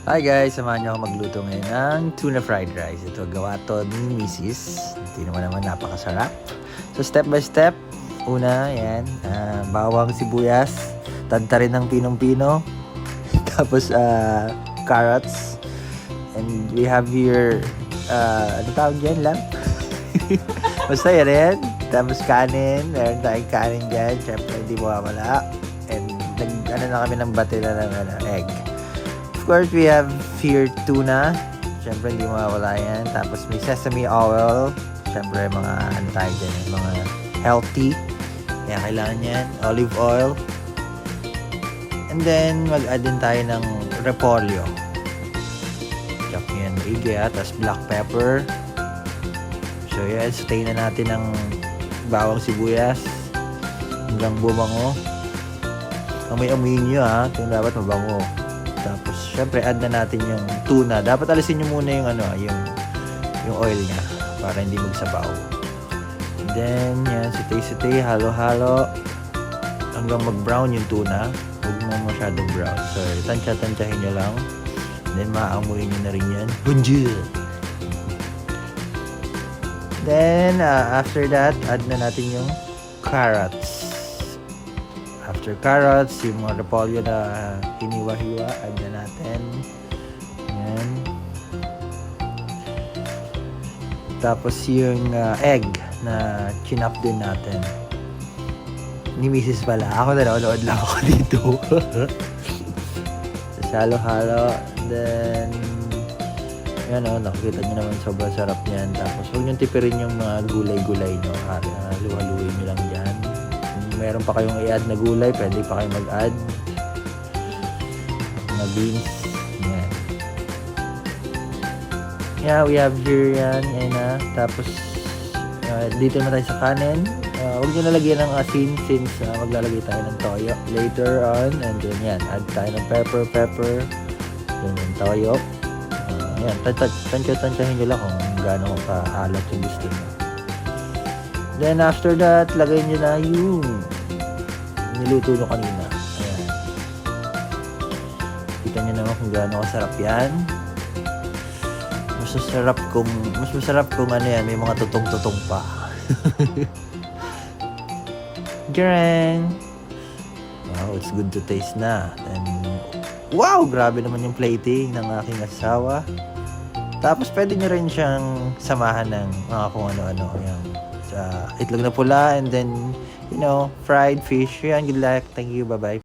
Hi guys, samahan niyo ako magluto ngayon ng tuna fried rice. Ito, gawa to ni Mrs. Hindi naman napakasarap. So step by step, una, yan, bawang sibuyas, tadtarin ng pinong-pino, tapos carrots, and we have here, ano tawag dyan, lamb? Basta yan. Tapos kanin, meron tayong kanin dyan, syempre hindi mawawala. And ano na kami ng batila ng egg. Of course, we have here tuna. Siyempre, hindi mawawala yan. Tapos may sesame oil. Siyempre, mga ano tayo dyan, mga healthy. Kaya kailangan yan. Olive oil. And then, mag-add din tayo ng repolyo. Chop nyo yan maigi ha. Tapos black pepper. So yan, sautay na natin ng bawang sibuyas. Hanggang bumango. Amoy-amoyin nyo ha. Ito yung dapat mabango. Tapos, syempre, add na natin yung tuna. Dapat alisin nyo muna yung yung oil niya para hindi magsabaw. And then, yan, sitay-sitay, halo-halo hanggang mag-brown yung tuna. Huwag mo masyadong brown. So, tansya-tansyahin nyo lang. And then, maamoy nyo na rin yan. Bonjour! Then, after that, add na natin yung carrots. After carrots, yung mga repolyo na hiniwa-hiwa, add na natin. Ayan. Tapos yung egg na chinop din natin. Ni Mrs. pala. Ako nanonood lang ako dito. Halo-halo. Then, yan o, nakikita nyo naman sobrang sarap niyan. Tapos, huwag nyo tipirin yung mga gulay-gulay nyo. Luwa-luwin nyo lang dyan. Meron pa kayong i-add na gulay, pwede pa kayong mag-add na beans. Yan. Yeah, we have here yan. Yan na. Tapos, dito na tayo sa kanin. Huwag nyo nalagyan ng asin since maglalagay tayo ng toyo later on. And then yan, add tayo ng pepper. Yan yung toyo. Yan, tansya-tansyahin nyo lang kung gaano ka-alat yung gusto nyo. Then after that, lagay nyo na yung niluto nyo kanina. Ayan. Kita nyo naman kung gaano kasarap yan. Mas masarap kung ano yan, may mga tutong-tutong pa. Jarang! Wow, it's good to taste na. And wow! Grabe naman yung plating ng aking asawa. Tapos pwede nyo rin siyang samahan ng mga kung ano-ano. Ayan. Itlog na pula and then, fried fish. Yan, good luck. Thank you. Bye-bye.